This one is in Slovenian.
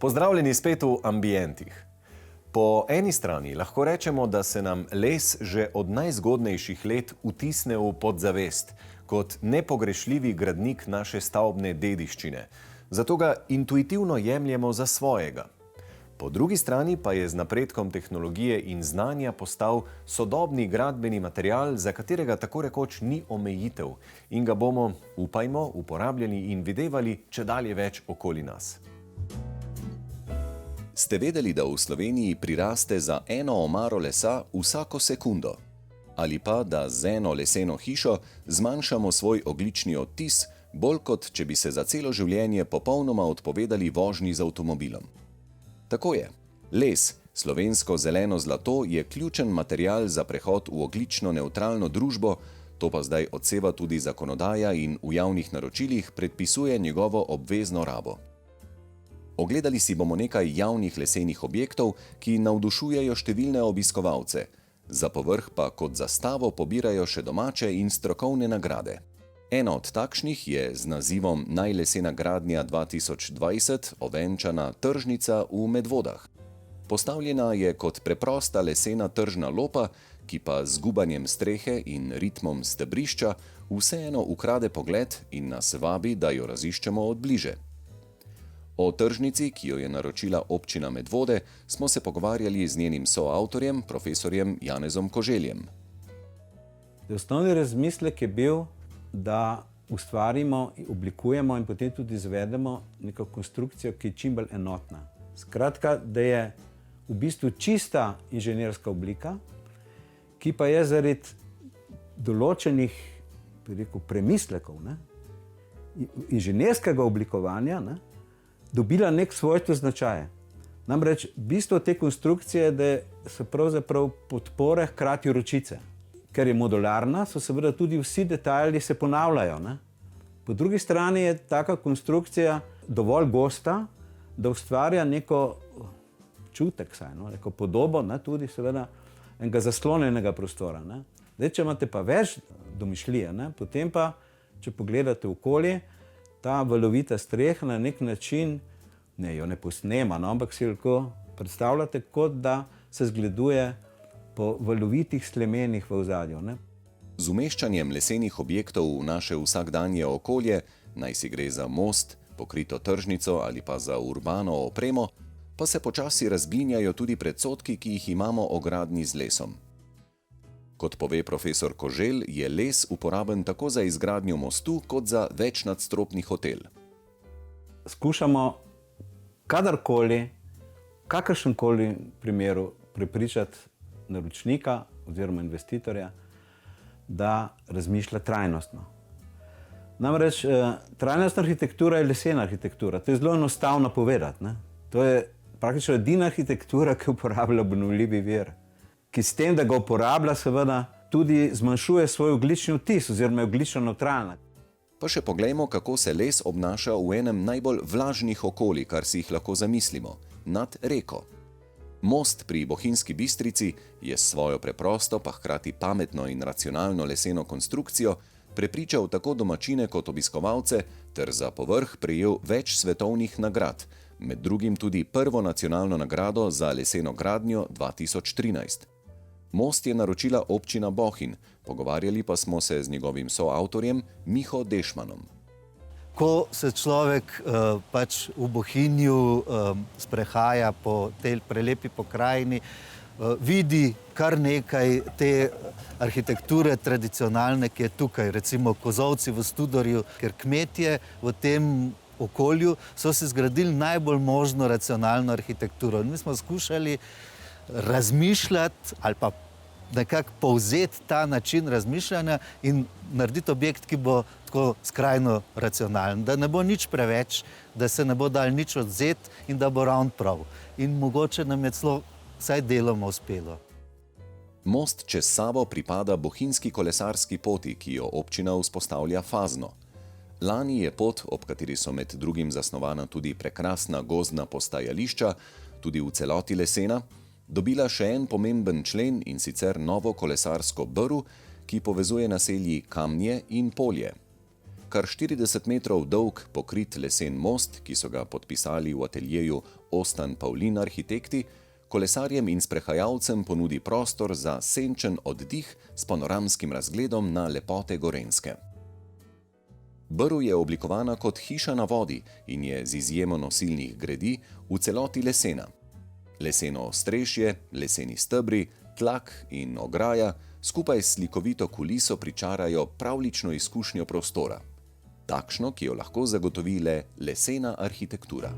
Pozdravljeni spet v ambientih. Po eni strani lahko rečemo, da se nam les že od najzgodnejših let vtisne v podzavest kot nepogrešljivi gradnik naše stavbne dediščine, zato ga intuitivno jemljemo za svojega. Po drugi strani pa je z napredkom tehnologije in znanja postal sodobni gradbeni material, za katerega tako rekoč ni omejitev in ga bomo, upajmo, uporabljali in videvali čedalje več okoli nas. Ste vedeli, da v Sloveniji priraste za eno omaro lesa vsako sekundo? Ali pa, da z eno leseno hišo zmanjšamo svoj ogljični odtis, bolj kot če bi se za celo življenje popolnoma odpovedali vožnji z avtomobilom? Tako je. Les, slovensko zeleno zlato, je ključen material za prehod v ogljično nevtralno družbo, to pa zdaj odseva tudi zakonodaja in v javnih naročilih predpisuje njegovo obvezno rabo. Ogledali si bomo nekaj javnih lesenih objektov, ki navdušujejo številne obiskovalce. Za povrh pa kot zastavo pobirajo še domače in strokovne nagrade. Ena od takšnih je z nazivom Najlesena gradnja 2020 ovenčana tržnica v Medvodah. Postavljena je kot preprosta lesena tržna lopa, ki pa z gubanjem strehe in ritmom stebrišča vseeno ukrade pogled in nas vabi, da jo raziščemo od bliže. O tržnici, ki jo je naročila občina Medvode, smo se pogovarjali z njenim soavtorjem, profesorjem Janezom Koželjem. Osnovni razmislek je bil, da ustvarimo, oblikujemo in potem tudi izvedemo neko konstrukcijo, ki je čim bolj enotna. Skratka, da je v bistvu čista inženirska oblika, ki pa je zaradi določenih, premislekov, inženirskega oblikovanja, dobila nek svojstvo značaje. Namreč bistvo te konstrukcije je, da so pravzaprav podpore hkrati ročice. Ker je modularna, so seveda tudi vsi detajli se ponavljajo. Po drugi strani je taka konstrukcija dovolj gosta, da ustvarja neko čutek, neko podobo, tudi seveda enega zaslonjenega prostora. Zdaj, če imate pa več domišljije, potem pa, če pogledate okolje, ta valovita streha na nek način, jo ne posnema, ampak si lahko predstavljate, kot da se zgleduje po valovitih slemenih v ozadju. Z umeščanjem lesenih objektov v naše vsakdanje okolje, naj si gre za most, pokrito tržnico ali pa za urbano opremo, pa se počasi razblinjajo tudi predsodki, ki jih imamo o gradnji z lesom. Kot pove profesor Koželj, je les uporaben tako za izgradnjo mostu, kot za večnadstropni hotel. Skušamo kadarkoli, kakršenkoli primeru prepričati naročnika oziroma investitorja, da razmišlja trajnostno. Namreč trajnostna arhitektura je lesena arhitektura. To je zelo enostavno povedati. To je praktično edina arhitektura, ki uporablja obnovljivi vir, ki s tem, da ga uporablja, seveda tudi zmanjšuje svoj ogljični odtis oziroma je ogljično nevtralna. Pa še poglejmo, kako se les obnaša v enem najbolj vlažnih okolij, kar si jih lahko zamislimo, nad reko. Most pri Bohinjski Bistrici je s svojo preprosto, pa hkrati pametno in racionalno leseno konstrukcijo prepričal tako domačine kot obiskovalce ter za povrh prejel več svetovnih nagrad, med drugim tudi prvo nacionalno nagrado za leseno gradnjo 2013. Most je naročila občina Bohinj, pogovarjali pa smo se z njegovim soavtorjem Miho Dešmanom. Ko se človek v Bohinju sprehaja po tej prelepi pokrajini, vidi kar nekaj te arhitekture tradicionalne, ki je tukaj, recimo kozolci v Studorju, ker kmetje v tem okolju so si zgradili najbolj možno racionalno arhitekturo. Mi smo skušali razmišljati ali pa nekako povzeti ta način razmišljanja in narediti objekt, ki bo tako skrajno racionalen, da ne bo nič preveč, da se ne bo dal nič odvzeti in da bo ravno prav. In mogoče nam je celo vsaj deloma uspelo. Most čez Savo pripada Bohinjski kolesarski poti, ki jo občina vzpostavlja fazno. Lani je pot, ob kateri so med drugim zasnovana tudi prekrasna gozdna postajališča, tudi v celoti lesena, dobila še en pomemben člen, in sicer novo kolesarsko brv, ki povezuje naselji Kamnje in Polje. kar 40 metrov dolg pokrit lesen most, ki so ga podpisali v ateljeju Ostan Pavlin arhitekti, kolesarjem in sprehajalcem ponudi prostor za senčen oddih s panoramskim razgledom na lepote Gorenjske. Brv je oblikovana kot hiša na vodi in je z izjemo nosilnih gredi v celoti lesena. Leseno ostrešje, leseni stebri, tlak in ograja skupaj s slikovito kuliso pričarajo pravljično izkušnjo prostora. Takšno, ki jo lahko zagotovi le lesena arhitektura.